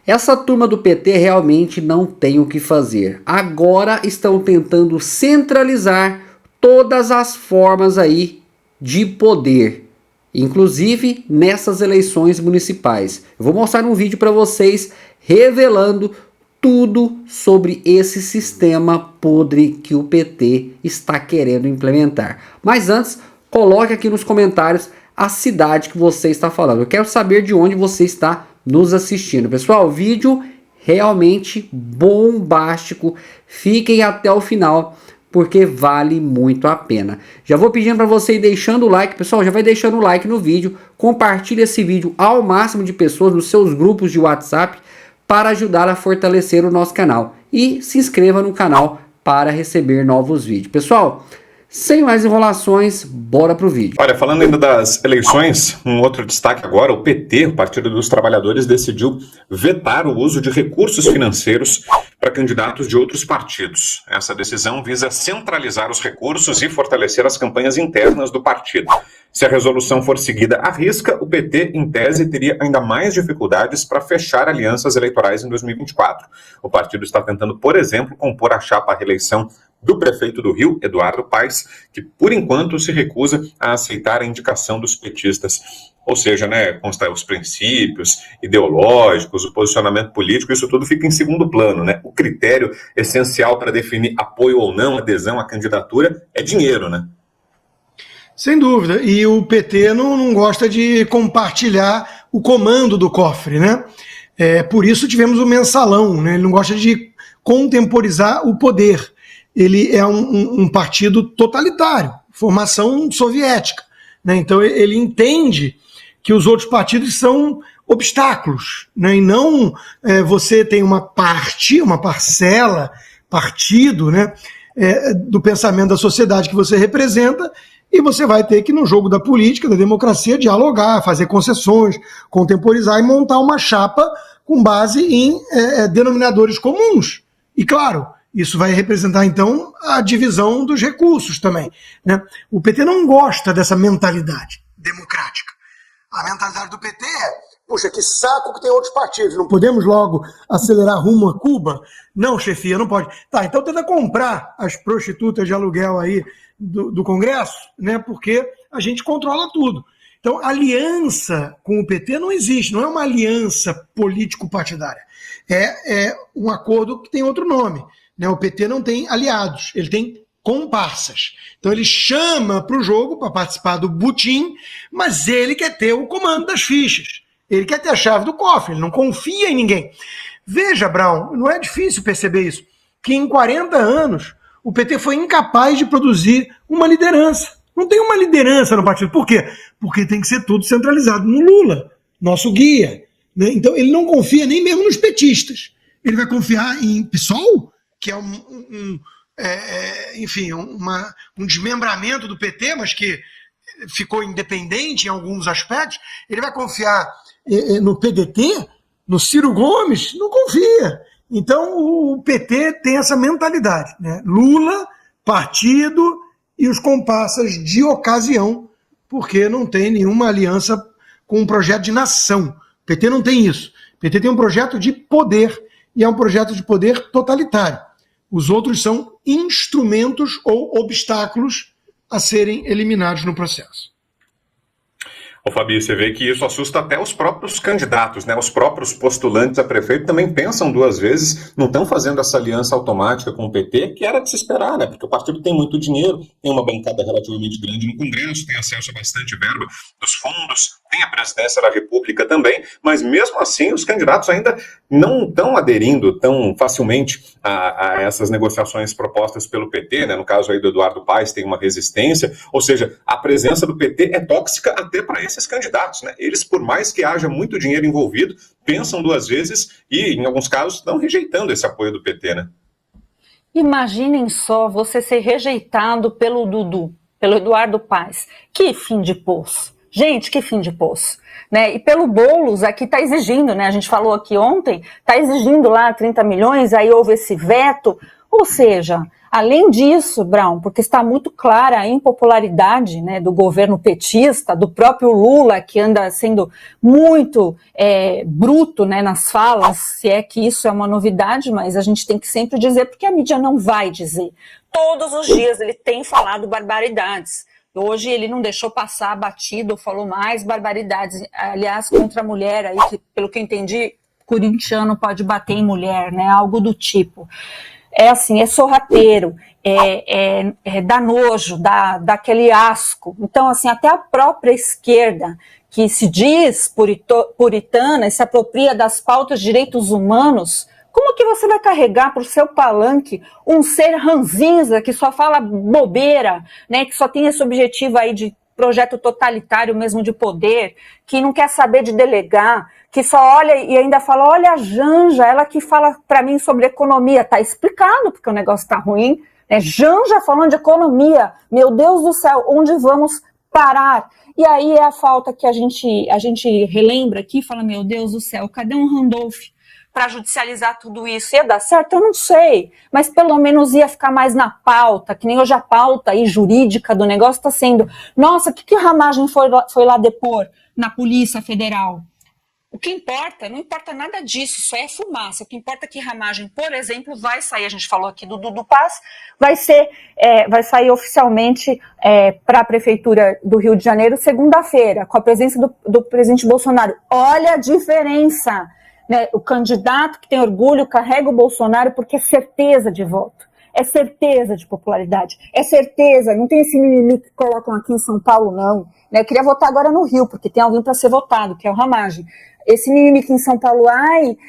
Essa turma do PT realmente não tem o que fazer. Agora estão tentando centralizar todas as formas aí de poder, inclusive nessas eleições municipais. Eu vou mostrar um vídeo para vocês revelando tudo sobre esse sistema podre que o PT está querendo implementar. Mas antes, coloque aqui nos comentários a cidade que você está falando. Eu quero saber de onde você está nos assistindo. Pessoal, vídeo realmente bombástico. Fiquem até o final, porque vale muito a pena. Já vou pedindo para você ir deixando o like. Pessoal, já vai deixando o like no vídeo. Compartilhe esse vídeo ao máximo de pessoas nos seus grupos de WhatsApp para ajudar a fortalecer o nosso canal. E se inscreva no canal para receber novos vídeos. Pessoal, sem mais enrolações, bora pro vídeo. Olha, falando ainda das eleições, um outro destaque agora, o PT, o Partido dos Trabalhadores, decidiu vetar o uso de recursos financeiros para candidatos de outros partidos. Essa decisão visa centralizar os recursos e fortalecer as campanhas internas do partido. Se a resolução for seguida à risca, o PT, em tese, teria ainda mais dificuldades para fechar alianças eleitorais em 2024. O partido está tentando, por exemplo, compor a chapa à reeleição do prefeito do Rio, Eduardo Paes, que por enquanto se recusa a aceitar a indicação dos petistas. Ou seja, consta os princípios ideológicos, o posicionamento político, isso tudo fica em segundo plano, O critério essencial para definir apoio ou não, adesão à candidatura, é dinheiro, Sem dúvida, e o PT não gosta de compartilhar o comando do cofre, Por isso tivemos o mensalão, Ele não gosta de contemporizar o poder. Ele é um partido totalitário, formação soviética, Então ele entende que os outros partidos são obstáculos, E não você tem uma parcela, partido, do pensamento da sociedade que você representa, e você vai ter que, no jogo da política, da democracia, dialogar, fazer concessões, contemporizar e montar uma chapa com base em denominadores comuns. E, claro, isso vai representar, então, a divisão dos recursos também. O PT não gosta dessa mentalidade democrática. A mentalidade do PT é, puxa, que saco que tem outros partidos, não podemos logo acelerar rumo a Cuba? Não, chefia, não pode. Tá, então tenta comprar as prostitutas de aluguel aí do Congresso, porque a gente controla tudo. Então, aliança com o PT não existe, não é uma aliança político-partidária. É um acordo que tem outro nome. O PT não tem aliados, ele tem comparsas. Então ele chama para o jogo para participar do butim, mas ele quer ter o comando das fichas. Ele quer ter a chave do cofre, ele não confia em ninguém. Veja, Brown, não é difícil perceber isso, que em 40 anos o PT foi incapaz de produzir uma liderança. Não tem uma liderança no partido. Por quê? Porque tem que ser tudo centralizado no Lula, nosso guia. Então ele não confia nem mesmo nos petistas. Ele vai confiar em PSOL, que é um desmembramento do PT, mas que ficou independente em alguns aspectos. Ele vai confiar no PDT, no Ciro Gomes? Não confia. Então o PT tem essa mentalidade, Lula, partido e os comparsas de ocasião, porque não tem nenhuma aliança com um projeto de nação. O PT não tem isso. O PT tem um projeto de poder, e é um projeto de poder totalitário. Os outros são instrumentos ou obstáculos a serem eliminados no processo. Ô Fabi, você vê que isso assusta até os próprios candidatos, Os próprios postulantes a prefeito também pensam duas vezes, não estão fazendo essa aliança automática com o PT, que era de se esperar, Porque o partido tem muito dinheiro, tem uma bancada relativamente grande no Congresso, tem acesso a bastante verba dos fundos, tem a presidência da República também, mas mesmo assim os candidatos ainda não estão aderindo tão facilmente a essas negociações propostas pelo PT, No caso aí do Eduardo Paes tem uma resistência, ou seja, a presença do PT é tóxica até para esses candidatos, Eles, por mais que haja muito dinheiro envolvido, pensam duas vezes e, em alguns casos, estão rejeitando esse apoio do PT, Imaginem só você ser rejeitado pelo Dudu, pelo Eduardo Paes. Que fim de poço. Gente, que fim de poço. E pelo Boulos, aqui está exigindo, A gente falou aqui ontem, está exigindo lá 30 milhões, aí houve esse veto. Ou seja, além disso, Brown, porque está muito clara a impopularidade, né, do governo petista, do próprio Lula, que anda sendo muito bruto, né, nas falas, se é que isso é uma novidade, mas a gente tem que sempre dizer, porque a mídia não vai dizer. Todos os dias ele tem falado barbaridades. Hoje ele não deixou passar batido, falou mais barbaridades, aliás, contra a mulher, aí, que, pelo que eu entendi, corintiano pode bater em mulher, né, algo do tipo. É assim, é sorrateiro, dá nojo, dá aquele asco. Então, assim, até a própria esquerda, que se diz puritana e se apropria das pautas de direitos humanos, como que você vai carregar para o seu palanque um ser ranzinza que só fala bobeira, né, que só tem esse objetivo aí de projeto totalitário mesmo de poder, que não quer saber de delegar, que só olha e ainda fala, olha a Janja, ela que fala para mim sobre economia, tá explicado porque o negócio tá ruim, né? Janja falando de economia, meu Deus do céu, onde vamos parar? E aí é a falta que a gente relembra aqui, fala, meu Deus do céu, cadê um Randolph para judicializar tudo isso? Ia dar certo? Eu não sei, mas pelo menos ia ficar mais na pauta, que nem hoje a pauta aí jurídica do negócio está sendo, nossa, o que a Ramagem foi lá depor na Polícia Federal? O que importa, não importa nada disso, isso é fumaça. O que importa é que Ramagem, por exemplo, vai sair, a gente falou aqui do Dudu Paz, vai sair oficialmente para a Prefeitura do Rio de Janeiro segunda-feira, com a presença do presidente Bolsonaro. Olha a diferença, né? O candidato que tem orgulho carrega o Bolsonaro porque é certeza de voto, é certeza de popularidade, é certeza, não tem esse mimimi que colocam aqui em São Paulo, não. Né? Eu queria votar agora no Rio, porque tem alguém para ser votado, que é o Ramagem. Esse mimimi aqui em São Paulo,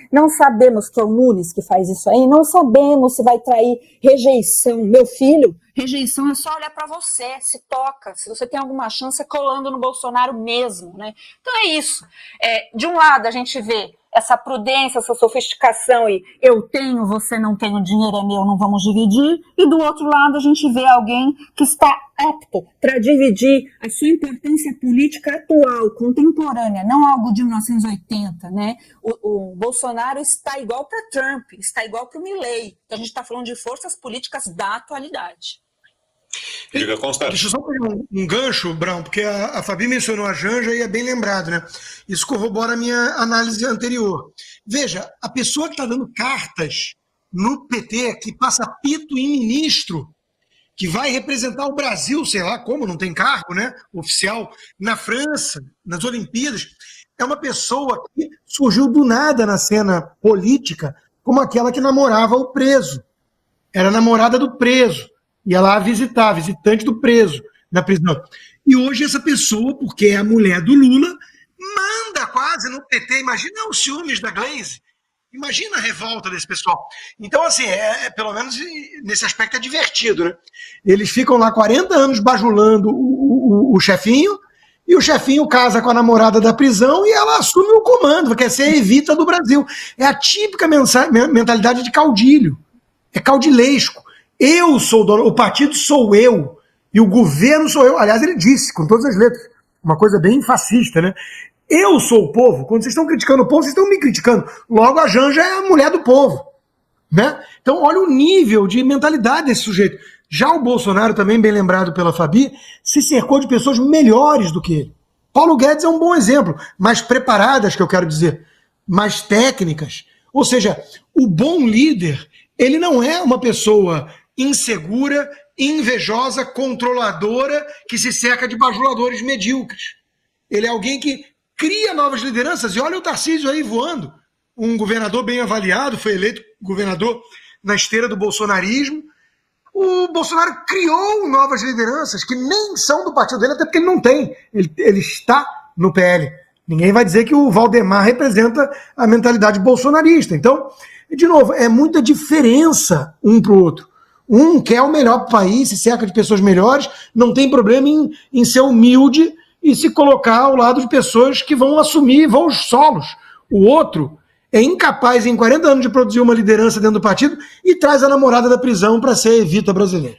não sabemos, que é o Nunes que faz isso aí, não sabemos se vai trair rejeição. Meu filho, rejeição é só olhar para você, se toca, se você tem alguma chance, é colando no Bolsonaro mesmo, né? Então é isso. De um lado a gente vê essa prudência, essa sofisticação e eu tenho, você não tem, o dinheiro é meu, não vamos dividir. E do outro lado a gente vê alguém que está apto para dividir a sua importância política atual, contemporânea, não algo de 1980, né? O Bolsonaro está igual para Trump, está igual para o Milley. Então a gente está falando de forças políticas da atualidade. Diga, Constantino. Deixa eu só pegar um gancho, Brown, porque a Fabi mencionou a Janja e é bem lembrado, né? Isso corrobora a minha análise anterior. Veja, a pessoa que está dando cartas no PT, que passa pito em ministro, que vai representar o Brasil, sei lá como, não tem cargo, né, oficial, na França, nas Olimpíadas, é uma pessoa que surgiu do nada na cena política, como aquela que namorava o preso. Era namorada do preso. Ia lá visitar, visitante do preso na prisão. E hoje essa pessoa, porque é a mulher do Lula, manda quase no PT. Imagina os ciúmes da Glaze. Imagina a revolta desse pessoal. Então, assim, pelo menos nesse aspecto é divertido, né? Eles ficam lá 40 anos bajulando o chefinho, e o chefinho casa com a namorada da prisão e ela assume o comando, quer ser a Evita do Brasil. É a típica mentalidade de caudilho. É caudilesco. Eu sou o dono, o partido sou eu, e o governo sou eu. Aliás, ele disse, com todas as letras, uma coisa bem fascista, né? Eu sou o povo. Quando vocês estão criticando o povo, vocês estão me criticando. Logo, a Janja é a mulher do povo, né? Então, olha o nível de mentalidade desse sujeito. Já o Bolsonaro, também bem lembrado pela Fabi, se cercou de pessoas melhores do que ele. Paulo Guedes é um bom exemplo, mais preparadas, que eu quero dizer, mais técnicas. Ou seja, o bom líder, ele não é uma pessoa insegura, invejosa, controladora, que se cerca de bajuladores medíocres. Ele é alguém que cria novas lideranças, e olha o Tarcísio aí voando, um governador bem avaliado, foi eleito governador na esteira do bolsonarismo. O Bolsonaro criou novas lideranças que nem são do partido dele, até porque ele não tem, ele está no PL. Ninguém vai dizer que o Valdemar representa a mentalidade bolsonarista. Então, de novo, é muita diferença um para o outro. Um quer o melhor para o país, se cerca de pessoas melhores, não tem problema em ser humilde e se colocar ao lado de pessoas que vão assumir voos solos. O outro é incapaz, em 40 anos, de produzir uma liderança dentro do partido e traz a namorada da prisão para ser a Evita brasileira.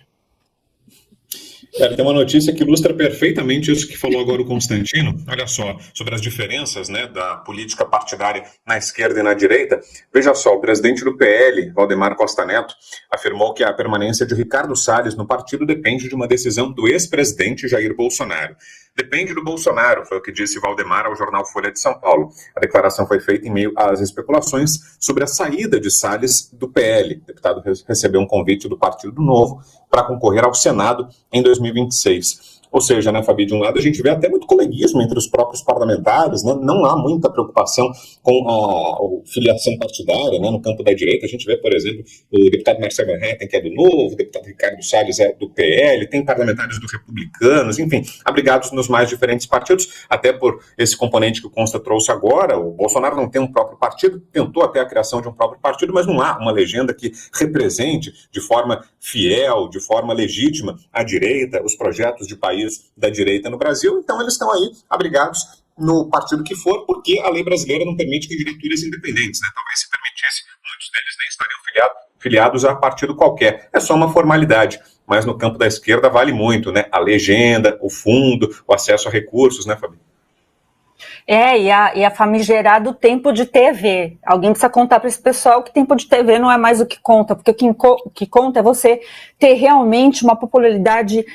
Tem uma notícia que ilustra perfeitamente isso que falou agora o Constantino. Olha só, sobre as diferenças, né, da política partidária na esquerda e na direita. Veja só, o presidente do PL, Valdemar Costa Neto, afirmou que a permanência de Ricardo Salles no partido depende de uma decisão do ex-presidente Jair Bolsonaro. Depende do Bolsonaro, foi o que disse Valdemar ao jornal Folha de São Paulo. A declaração foi feita em meio às especulações sobre a saída de Salles do PL. O deputado recebeu um convite do Partido Novo para concorrer ao Senado em 2026. Ou seja, né, Fabi, de um lado a gente vê até muito coleguismo entre os próprios parlamentares, né? Não há muita preocupação com a filiação partidária, né, no campo da direita. A gente vê, por exemplo, o deputado Marcelo Herreten, que é do Novo, o deputado Ricardo Salles é do PL, tem parlamentares do Republicanos, enfim, abrigados nos mais diferentes partidos, até por esse componente que o Consta trouxe agora. O Bolsonaro não tem um próprio partido, tentou até a criação de um próprio partido, mas não há uma legenda que represente de forma fiel, de forma legítima a direita, os projetos de país da direita no Brasil. Então eles estão aí abrigados no partido que for, porque a lei brasileira não permite candidaturas independentes, né? Talvez se permitisse, muitos deles nem estariam filiados a partido qualquer. É só uma formalidade, mas no campo da esquerda vale muito, né? A legenda, o fundo, o acesso a recursos, né, Fabi? E a famigerado tempo de TV. Alguém precisa contar para esse pessoal que tempo de TV não é mais o que conta, porque o que conta é você ter realmente uma popularidade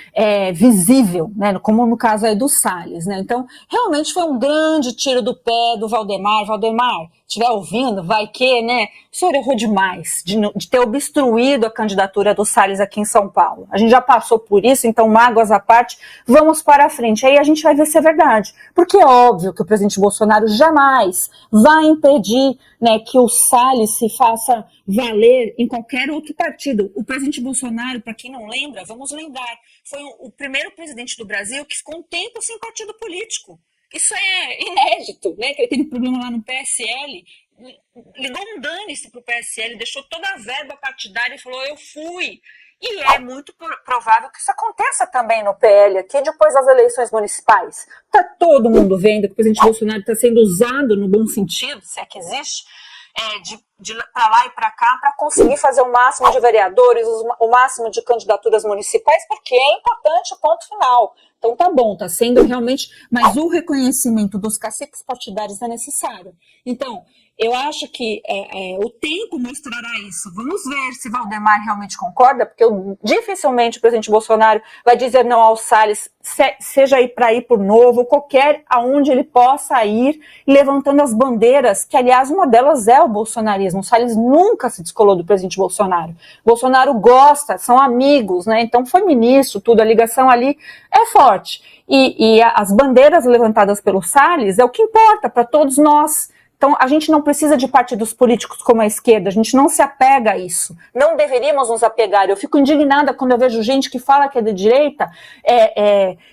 visível, né, como no caso aí do Salles, né? Então, realmente foi um grande tiro do pé do Valdemar. Valdemar, estiver ouvindo, vai que, né? O senhor errou demais de ter obstruído a candidatura do Salles aqui em São Paulo. A gente já passou por isso, então, mágoas à parte, vamos para a frente. Aí a gente vai ver se é verdade. Porque é óbvio que o presidente Bolsonaro jamais vai impedir, né, que o Salles se faça valer em qualquer outro partido. O presidente Bolsonaro, para quem não lembra, vamos lembrar, foi o primeiro presidente do Brasil que ficou um tempo sem partido político. Isso é inédito, né? Que ele teve problema lá no PSL, ligou um dane-se para o PSL, deixou toda a verba partidária e falou, eu fui. E é muito provável que isso aconteça também no PL aqui, depois das eleições municipais. Está todo mundo vendo que o presidente Bolsonaro está sendo usado no bom sentido, se é que existe, de para lá e para cá, para conseguir fazer o máximo de vereadores, o máximo de candidaturas municipais, porque é importante, ponto final. Então tá bom, tá sendo realmente, mas o reconhecimento dos caciques partidários é necessário. Então, eu acho que o tempo mostrará isso. Vamos ver se Valdemar realmente concorda, porque dificilmente o presidente Bolsonaro vai dizer não ao Salles, seja aí para ir por Novo, qualquer aonde ele possa ir, levantando as bandeiras, que aliás uma delas é o bolsonarismo. O Salles nunca se descolou do presidente Bolsonaro. Bolsonaro gosta, são amigos, né? Então foi ministro, tudo, a ligação ali é forte. E as bandeiras levantadas pelo Salles é o que importa para todos nós. Então, a gente não precisa de partidos políticos como a esquerda, a gente não se apega a isso. Não deveríamos nos apegar. Eu fico indignada quando eu vejo gente que fala que é de direita,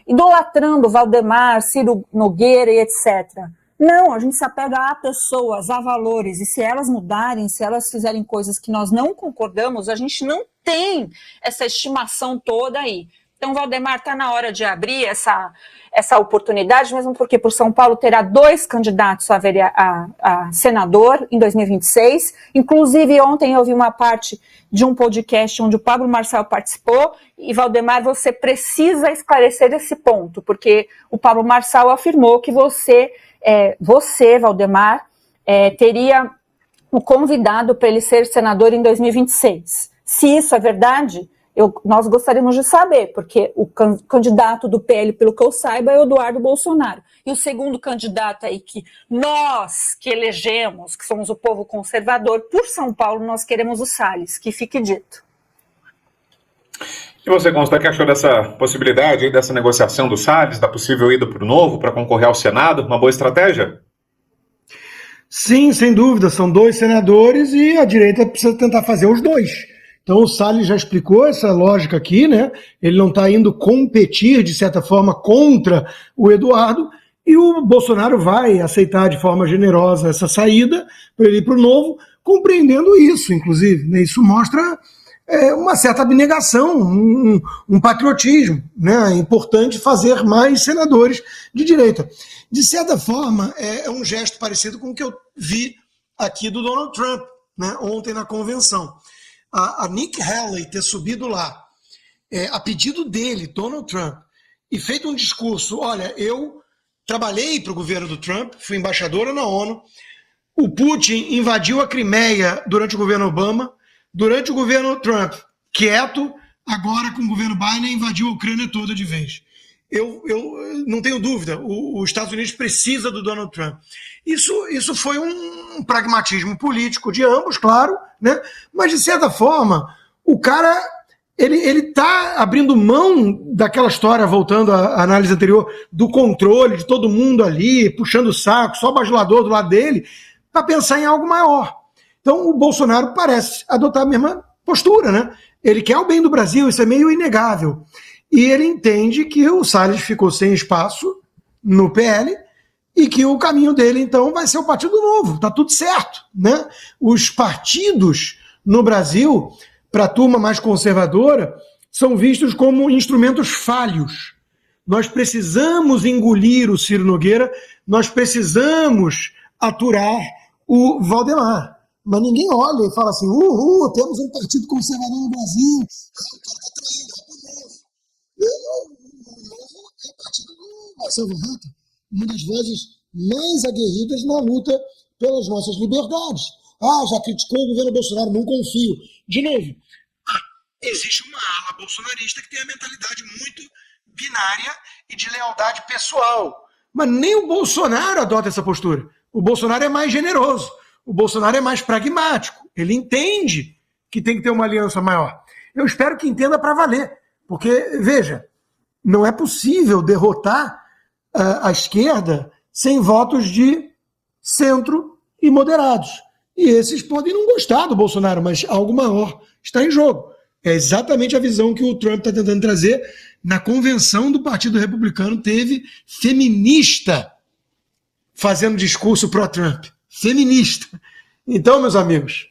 idolatrando Valdemar, Ciro Nogueira e etc. Não, a gente se apega a pessoas, a valores, e se elas mudarem, se elas fizerem coisas que nós não concordamos, a gente não tem essa estimação toda aí. Então, Valdemar, está na hora de abrir essa oportunidade, mesmo porque por São Paulo terá 2 candidatos a senador em 2026. Inclusive, ontem eu vi uma parte de um podcast onde o Pablo Marçal participou, e Valdemar, você precisa esclarecer esse ponto, porque o Pablo Marçal afirmou que você, Valdemar, teria o convidado para ele ser senador em 2026. Se isso é verdade, nós gostaríamos de saber, porque o candidato do PL, pelo que eu saiba, é o Eduardo Bolsonaro. E o segundo candidato aí que nós que elegemos, que somos o povo conservador, por São Paulo, nós queremos o Salles, que fique dito. E você, Consta, o que achou dessa possibilidade aí, dessa negociação do Salles, da possível ida para o Novo, para concorrer ao Senado? Uma boa estratégia? Sim, sem dúvida, são 2 senadores e a direita precisa tentar fazer os 2. Então o Salles já explicou essa lógica aqui, né? Ele não está indo competir, de certa forma, contra o Eduardo, e o Bolsonaro vai aceitar de forma generosa essa saída para ele ir para o Novo, compreendendo isso, inclusive, né? Isso mostra uma certa abnegação, um patriotismo, né? É importante fazer mais senadores de direita. De certa forma, é um gesto parecido com o que eu vi aqui do Donald Trump, né? Ontem na convenção. A Nikki Haley ter subido lá a pedido dele, Donald Trump, e feito um discurso, olha, eu trabalhei para o governo do Trump, fui embaixadora na ONU, o Putin invadiu a Crimeia durante o governo Obama, durante o governo Trump, quieto, agora com o governo Biden invadiu a Ucrânia toda de vez. Eu não tenho dúvida, os Estados Unidos precisa do Donald Trump. Isso foi um pragmatismo político de ambos, claro, né? Mas de certa forma, o cara ele está abrindo mão daquela história, voltando à análise anterior, do controle de todo mundo ali, puxando o saco, só o bajulador do lado dele, para pensar em algo maior. Então o Bolsonaro parece adotar a mesma postura, né? Ele quer o bem do Brasil, isso é meio inegável. E ele entende que o Salles ficou sem espaço no PL e que o caminho dele, então, vai ser o Partido Novo. Está tudo certo, né? Os partidos no Brasil, para a turma mais conservadora, são vistos como instrumentos falhos. Nós precisamos engolir o Ciro Nogueira, nós precisamos aturar o Valdemar. Mas ninguém olha e fala assim, temos um partido conservador no Brasil, o Novo é o partido do Marcelo Rata, uma das vozes mais aguerridas na luta pelas nossas liberdades. Já criticou o governo Bolsonaro, não confio. De novo, existe uma ala bolsonarista que tem a mentalidade muito binária e de lealdade pessoal. Mas nem o Bolsonaro adota essa postura. O Bolsonaro é mais generoso. O Bolsonaro é mais pragmático. Ele entende que tem que ter uma aliança maior. Eu espero que entenda para valer. Porque, veja, não é possível derrotar a esquerda sem votos de centro e moderados. E esses podem não gostar do Bolsonaro, mas algo maior está em jogo. É exatamente a visão que o Trump está tentando trazer. Na convenção do Partido Republicano teve feminista fazendo discurso pró-Trump. Feminista. Então, meus amigos,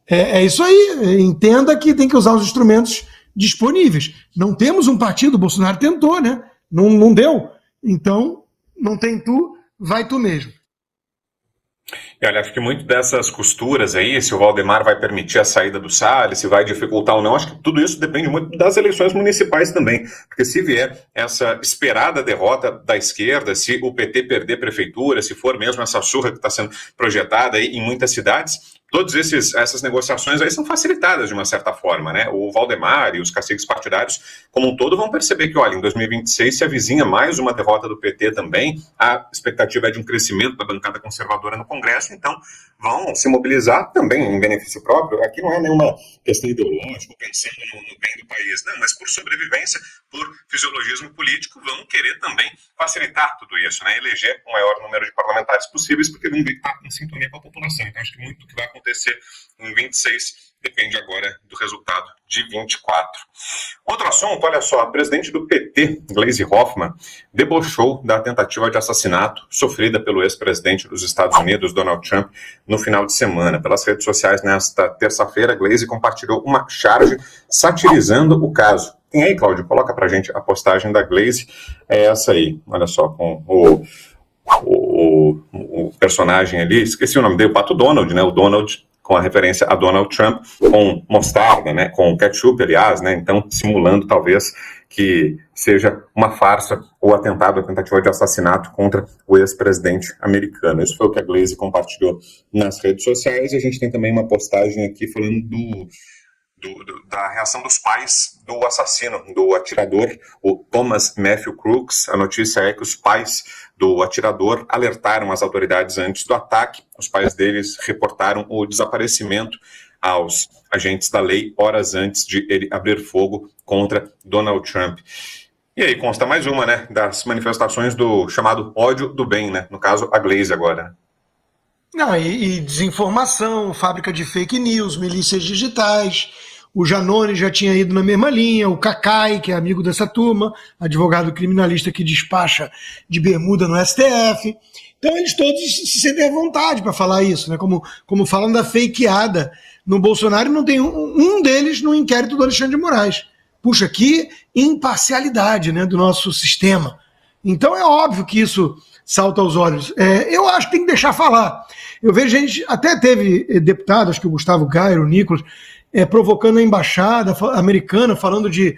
é isso aí. Entenda que tem que usar os instrumentos disponíveis. Não temos um partido, o Bolsonaro tentou, né? Não deu. Então, não tem tu, vai tu mesmo. E olha, acho que muito dessas costuras aí, se o Valdemar vai permitir a saída do Salles, se vai dificultar ou não, acho que tudo isso depende muito das eleições municipais também. Porque se vier essa esperada derrota da esquerda, se o PT perder prefeitura, se for mesmo essa surra que está sendo projetada aí em muitas cidades, todas essas negociações aí são facilitadas de uma certa forma, né? O Valdemar e os caciques partidários como um todo vão perceber que, olha, em 2026 se avizinha mais uma derrota do PT também, a expectativa é de um crescimento da bancada conservadora no Congresso, então vão se mobilizar também em benefício próprio. Aqui não é nenhuma questão ideológica, pensando no bem do país, não, mas por sobrevivência, por fisiologismo político, vão querer também facilitar tudo isso, né? Eleger o maior número de parlamentares possíveis, porque vão ver que está em sintonia com a população. Então acho que muito do que vai acontecer em 26 depende agora do resultado de 24. Outro assunto, olha só, a presidente do PT, Gleisi Hoffmann, debochou da tentativa de assassinato sofrida pelo ex-presidente dos Estados Unidos, Donald Trump, no final de semana. Pelas redes sociais, nesta terça-feira, Gleisi compartilhou uma charge satirizando o caso. Tem aí, Cláudio, coloca pra gente a postagem da Gleisi, é essa aí, olha só, com o personagem ali, esqueci o nome dele, o Pato Donald, né, o Donald com a referência a Donald Trump, com mostarda, né, com ketchup, aliás, né, então simulando talvez que seja uma farsa ou atentado, a tentativa de assassinato contra o ex-presidente americano. Isso foi o que a Gleisi compartilhou nas redes sociais, e a gente tem também uma postagem aqui falando da reação dos pais do assassino, do atirador, o Thomas Matthew Crooks. A notícia é que os pais do atirador alertaram as autoridades antes do ataque. Os pais deles reportaram o desaparecimento aos agentes da lei horas antes de ele abrir fogo contra Donald Trump. E aí consta mais uma, né, das manifestações do chamado ódio do bem, né, no caso a Gleisi agora. Não, e desinformação, fábrica de fake news, milícias digitais. O Janone já tinha ido na mesma linha, o Cacai, que é amigo dessa turma, advogado criminalista que despacha de bermuda no STF. Então eles todos se sentem à vontade para falar isso, né? Como falam da fakeada no Bolsonaro, não tem um deles no inquérito do Alexandre de Moraes. Puxa, que imparcialidade, né, do nosso sistema. Então é óbvio que isso salta aos olhos. Eu acho que tem que deixar falar. Eu vejo gente, até teve deputados, acho que o Gustavo Gairo, o Nicolas, provocando a embaixada americana, falando de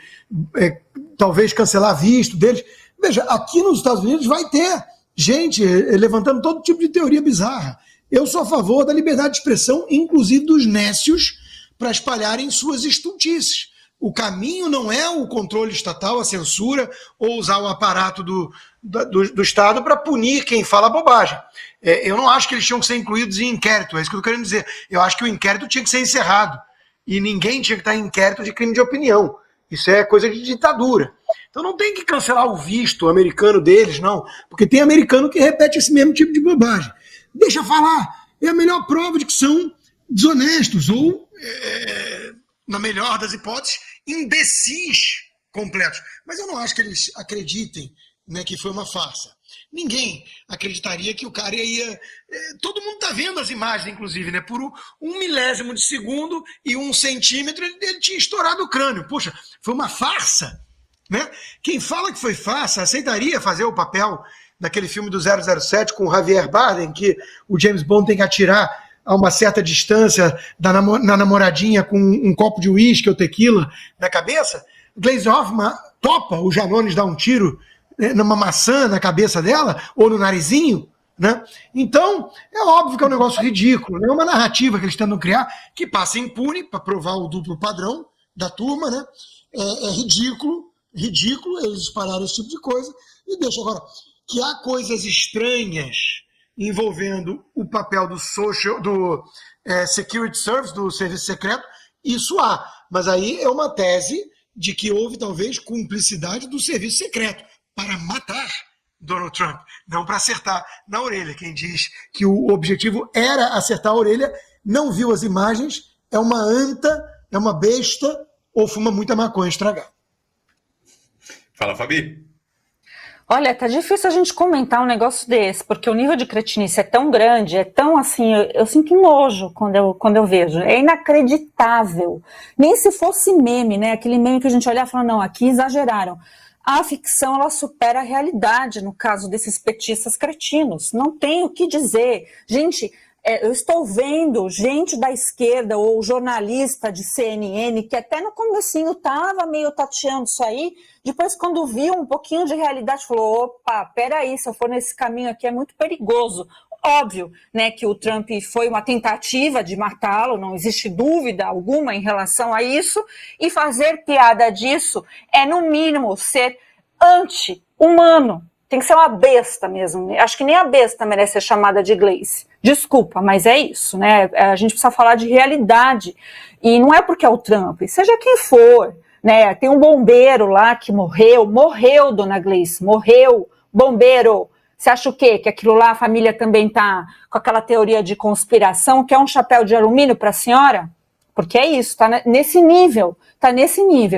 talvez cancelar visto deles. Veja, aqui nos Estados Unidos vai ter gente levantando todo tipo de teoria bizarra. Eu sou a favor da liberdade de expressão, inclusive dos nécios, para espalharem suas estultices. O caminho não é o controle estatal, a censura, ou usar o aparato do Estado para punir quem fala bobagem. Eu não acho que eles tinham que ser incluídos em inquérito, é isso que eu estou querendo dizer. Eu acho que o inquérito tinha que ser encerrado. E ninguém tinha que estar em inquérito de crime de opinião. Isso é coisa de ditadura. Então não tem que cancelar o visto americano deles, não. Porque tem americano que repete esse mesmo tipo de bobagem. Deixa falar. É a melhor prova de que são desonestos ou, na melhor das hipóteses, imbecis completos. Mas eu não acho que eles acreditem, né, que foi uma farsa. Ninguém acreditaria que o cara ia... Todo mundo está vendo as imagens, inclusive, né? Por 1/1000 de segundo e 1 centímetro, ele tinha estourado o crânio. Poxa, foi uma farsa, né? Quem fala que foi farsa aceitaria fazer o papel daquele filme do 007 com o Javier Bardem, que o James Bond tem que atirar a uma certa distância na namoradinha com um copo de uísque ou tequila na cabeça. Glaze Hoffman topa o Janones dar um tiro numa maçã na cabeça dela, ou no narizinho, né? Então, é óbvio que é um negócio ridículo, né? É uma narrativa que eles tentam criar, que passa impune, para provar o duplo padrão da turma, né? É ridículo eles espalharem esse tipo de coisa, e deixa agora, que há coisas estranhas envolvendo o papel do Security Service, do serviço secreto, isso há, mas aí é uma tese de que houve talvez cumplicidade do serviço secreto, para matar Donald Trump, não para acertar na orelha. Quem diz que o objetivo era acertar a orelha, não viu as imagens, é uma anta, é uma besta, ou fuma muita maconha estragada. Fala, Fabi. Olha, tá difícil a gente comentar um negócio desse, porque o nível de cretinice é tão grande, é tão assim, eu sinto nojo quando eu vejo, é inacreditável. Nem se fosse meme, né, aquele meme que a gente olhar e fala, não, aqui exageraram. A ficção, ela supera a realidade, no caso desses petistas cretinos. Não tem o que dizer. Gente, eu estou vendo gente da esquerda ou jornalista de CNN que até no comecinho estava meio tateando isso aí, depois quando viu um pouquinho de realidade falou, opa, peraí, se eu for nesse caminho aqui é muito perigoso. Óbvio, né, que o Trump foi uma tentativa de matá-lo, não existe dúvida alguma em relação a isso, e fazer piada disso é, no mínimo, ser anti-humano. Tem que ser uma besta mesmo. Acho que nem a besta merece ser chamada de Glaze. Desculpa, mas é isso, né? A gente precisa falar de realidade. E não é porque é o Trump, seja quem for, né? Tem um bombeiro lá que morreu, dona Glaze, morreu, bombeiro. Você acha o quê? Que aquilo lá a família também tá com aquela teoria de conspiração, que é um chapéu de alumínio para a senhora? Porque é isso, tá nesse nível.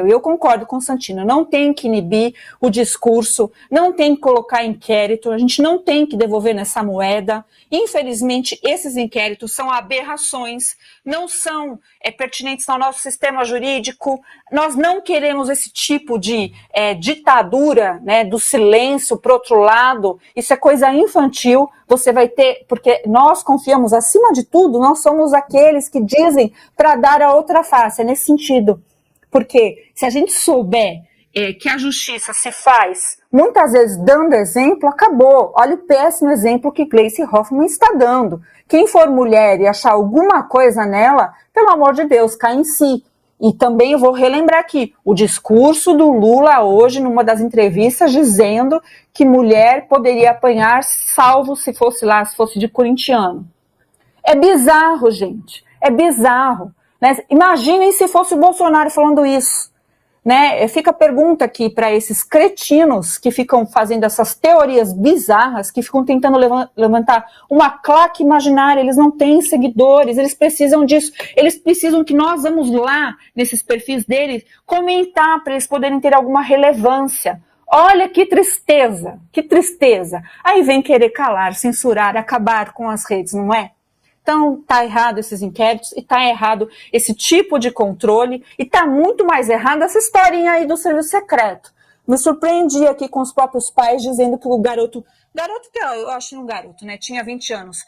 E eu concordo com o Santino, não tem que inibir o discurso, não tem que colocar inquérito, a gente não tem que devolver nessa moeda. Infelizmente, esses inquéritos são aberrações, não são pertinentes ao nosso sistema jurídico. Nós não queremos esse tipo de ditadura, né, do silêncio. Por outro lado, isso é coisa infantil. Você vai ter, porque nós confiamos, acima de tudo, nós somos aqueles que dizem para dar a outra face, é nesse sentido. Porque se a gente souber que a justiça se faz, muitas vezes dando exemplo, acabou. Olha o péssimo exemplo que Glaze Hoffman está dando. Quem for mulher e achar alguma coisa nela, pelo amor de Deus, cai em si. E também eu vou relembrar aqui, o discurso do Lula hoje, numa das entrevistas, dizendo que mulher poderia apanhar, salvo se fosse de corintiano. É bizarro, gente. É bizarro. Né? Imaginem se fosse o Bolsonaro falando isso. Né? Fica a pergunta aqui para esses cretinos que ficam fazendo essas teorias bizarras, que ficam tentando levantar uma claque imaginária. Eles não têm seguidores, eles precisam disso. Eles precisam que nós vamos lá, nesses perfis deles, comentar para eles poderem ter alguma relevância. Olha que tristeza, que tristeza. Aí vem querer calar, censurar, acabar com as redes, não é? Então, está errado esses inquéritos, e está errado esse tipo de controle, e está muito mais errado essa historinha aí do serviço secreto. Me surpreendi aqui com os próprios pais dizendo que o garoto que eu acho um garoto, né, tinha 20 anos,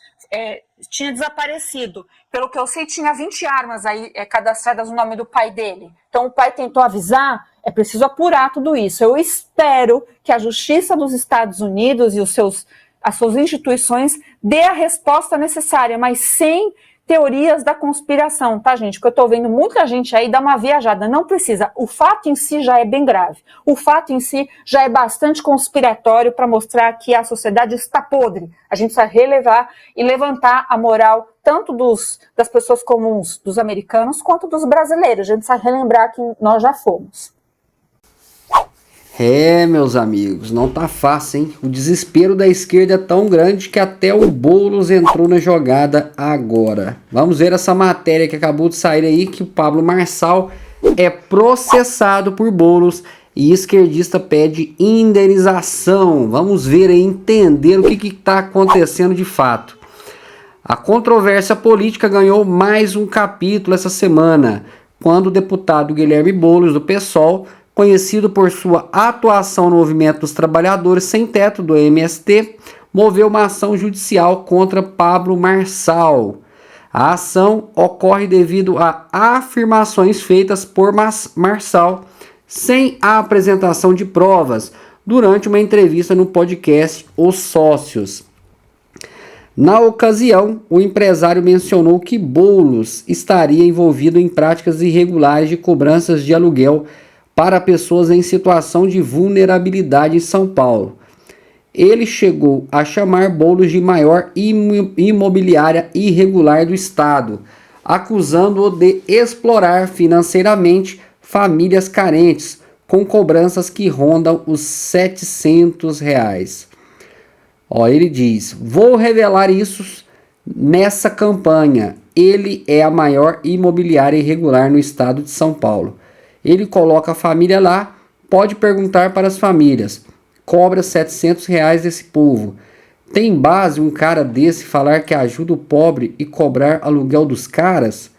tinha desaparecido. Pelo que eu sei, tinha 20 armas aí cadastradas no nome do pai dele. Então o pai tentou avisar, é preciso apurar tudo isso. Eu espero que a Justiça dos Estados Unidos e as suas instituições dê a resposta necessária, mas sem teorias da conspiração, tá, gente? Porque eu tô vendo muita gente aí dar uma viajada. Não precisa. O fato em si já é bem grave. O fato em si já é bastante conspiratório para mostrar que a sociedade está podre. A gente precisa relevar e levantar a moral tanto das pessoas comuns, dos americanos, quanto dos brasileiros. A gente precisa relembrar que nós já fomos. Meus amigos, não tá fácil, hein? O desespero da esquerda é tão grande que até o Boulos entrou na jogada agora. Vamos ver essa matéria que acabou de sair aí, que o Pablo Marçal é processado por Boulos e esquerdista pede indenização. Vamos ver aí, entender o que está acontecendo de fato. A controvérsia política ganhou mais um capítulo essa semana, quando o deputado Guilherme Boulos, do PSOL, conhecido por sua atuação no movimento dos trabalhadores sem teto do MST, moveu uma ação judicial contra Pablo Marçal. A ação ocorre devido a afirmações feitas por Marçal sem a apresentação de provas durante uma entrevista no podcast Os Sócios. Na ocasião, o empresário mencionou que Boulos estaria envolvido em práticas irregulares de cobranças de aluguel para pessoas em situação de vulnerabilidade em São Paulo. Ele chegou a chamar Boulos de maior imobiliária irregular do estado, acusando-o de explorar financeiramente famílias carentes, com cobranças que rondam os R$700. Ele diz: vou revelar isso nessa campanha. Ele é a maior imobiliária irregular no estado de São Paulo. Ele coloca a família lá, pode perguntar para as famílias, cobra R$700 desse povo. Tem base um cara desse falar que ajuda o pobre e cobrar aluguel dos caras?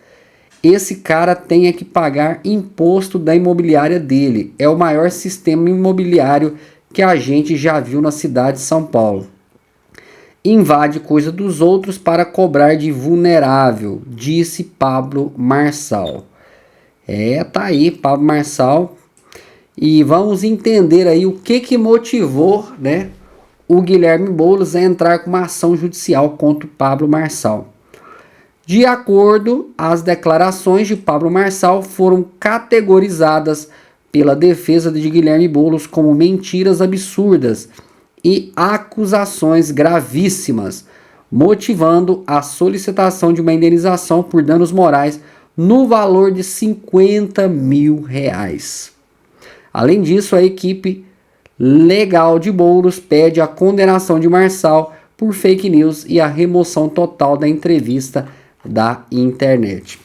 Esse cara tem que pagar imposto da imobiliária dele. É o maior sistema imobiliário que a gente já viu na cidade de São Paulo. Invade coisa dos outros para cobrar de vulnerável, disse Pablo Marçal. Tá aí, Pablo Marçal. E vamos entender aí o que motivou, né, o Guilherme Boulos a entrar com uma ação judicial contra o Pablo Marçal. De acordo, as declarações de Pablo Marçal foram categorizadas pela defesa de Guilherme Boulos como mentiras absurdas e acusações gravíssimas, motivando a solicitação de uma indenização por danos morais no valor de R$50 mil. Além disso, a equipe legal de Boulos pede a condenação de Marçal por fake news e a remoção total da entrevista da internet.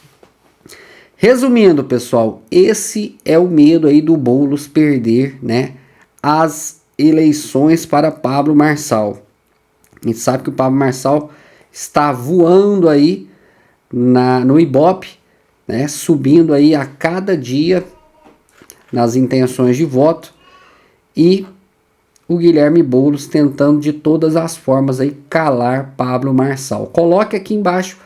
Resumindo, pessoal, esse é o medo aí do Boulos perder, né, as eleições para Pablo Marçal. A gente sabe que o Pablo Marçal está voando aí no Ibope, né, subindo aí a cada dia nas intenções de voto, e o Guilherme Boulos tentando de todas as formas aí calar Pablo Marçal. Coloque aqui embaixo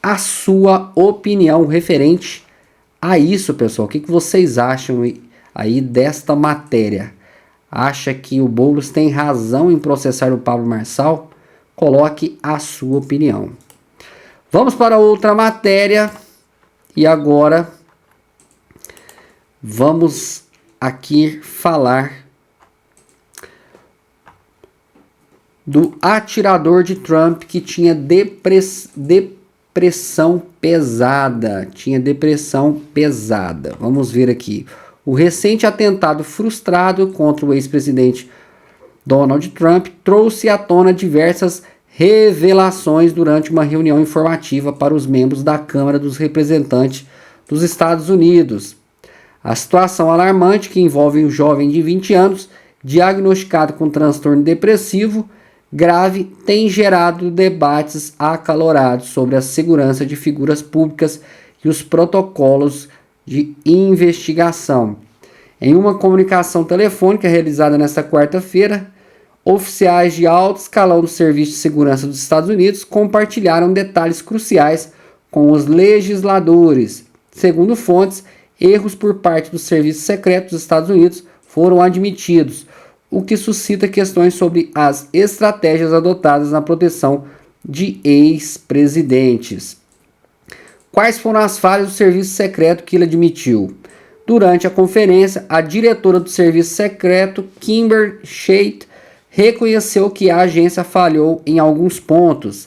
a sua opinião referente a isso, pessoal. O que vocês acham aí desta matéria? Acha que o Boulos tem razão em processar o Pablo Marçal? Coloque a sua opinião. Vamos para outra matéria. E agora vamos aqui falar do atirador de Trump que tinha depressão pesada. Vamos ver aqui. O recente atentado frustrado contra o ex-presidente Donald Trump trouxe à tona diversas revelações durante uma reunião informativa para os membros da Câmara dos Representantes dos Estados Unidos. A situação alarmante que envolve um jovem de 20 anos diagnosticado com transtorno depressivo grave tem gerado debates acalorados sobre a segurança de figuras públicas e os protocolos de investigação. Em uma comunicação telefônica realizada nesta quarta-feira, Oficiais de alto escalão do Serviço de Segurança dos Estados Unidos compartilharam detalhes cruciais com os legisladores. Segundo fontes, erros por parte do Serviço Secreto dos Estados Unidos foram admitidos, o que suscita questões sobre as estratégias adotadas na proteção de ex-presidentes. Quais foram as falhas do Serviço Secreto que ele admitiu? Durante a conferência, a diretora do Serviço Secreto, Kimber Shade, reconheceu que a agência falhou em alguns pontos.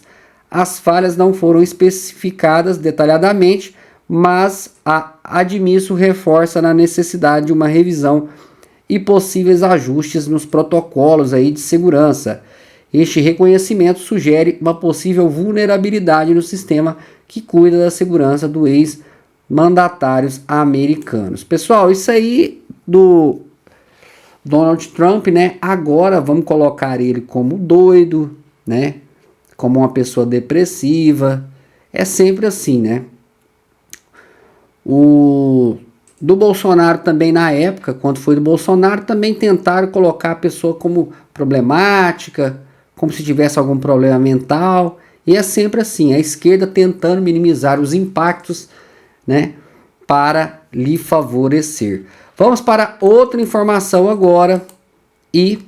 As falhas não foram especificadas detalhadamente, mas a admisso reforça na necessidade de uma revisão e possíveis ajustes nos protocolos aí de segurança. Este reconhecimento sugere uma possível vulnerabilidade no sistema que cuida da segurança dos ex-mandatários americanos. Pessoal, isso aí do Donald Trump, né? Agora vamos colocar ele como doido, né? Como uma pessoa depressiva. É sempre assim, né? Do Bolsonaro também, na época, quando foi do Bolsonaro, também tentaram colocar a pessoa como problemática, como se tivesse algum problema mental. E é sempre assim, a esquerda tentando minimizar os impactos, né, para lhe favorecer. Vamos para outra informação agora e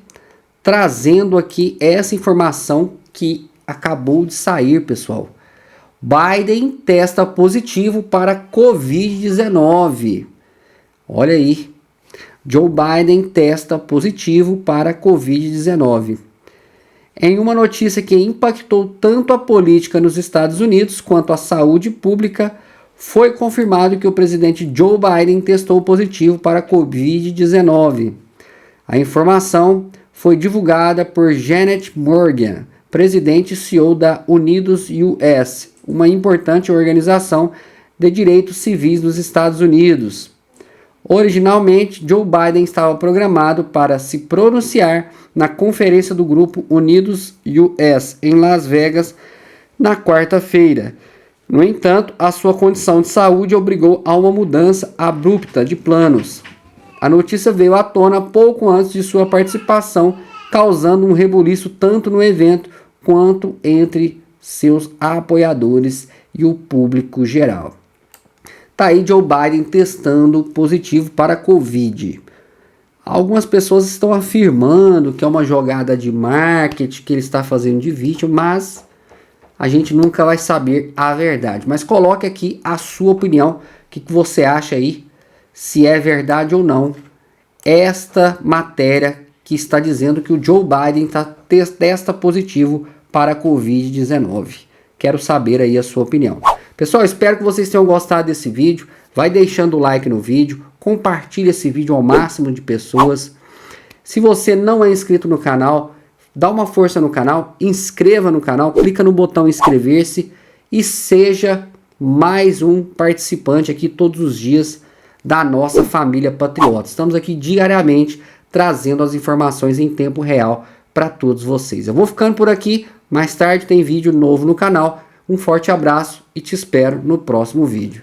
trazendo aqui essa informação que acabou de sair, pessoal. Biden testa positivo para Covid-19. Olha aí, Joe Biden testa positivo para Covid-19. Em uma notícia que impactou tanto a política nos Estados Unidos quanto a saúde pública, foi confirmado que o presidente Joe Biden testou positivo para Covid-19. A informação foi divulgada por Janet Morgan, presidente e CEO da Unidos US, uma importante organização de direitos civis dos Estados Unidos. Originalmente, Joe Biden estava programado para se pronunciar na conferência do grupo Unidos US em Las Vegas na quarta-feira. No entanto, a sua condição de saúde obrigou a uma mudança abrupta de planos. A notícia veio à tona pouco antes de sua participação, causando um rebuliço tanto no evento quanto entre seus apoiadores e o público geral. Tá aí Joe Biden testando positivo para Covid. Algumas pessoas estão afirmando que é uma jogada de marketing, que ele está fazendo de vítima, mas a gente nunca vai saber a verdade. Mas coloque aqui a sua opinião, o que você acha aí, se é verdade ou não, esta matéria que está dizendo que o Joe Biden testa positivo para a Covid-19. Quero saber aí a sua opinião. Pessoal, espero que vocês tenham gostado desse vídeo. Vai deixando o like no vídeo, compartilhe esse vídeo ao máximo de pessoas. Se você não é inscrito no canal, dá uma força no canal, inscreva no canal, clica no botão inscrever-se e seja mais um participante aqui todos os dias da nossa família patriota. Estamos aqui diariamente trazendo as informações em tempo real para todos vocês. Eu vou ficando por aqui, mais tarde tem vídeo novo no canal. Um forte abraço e te espero no próximo vídeo.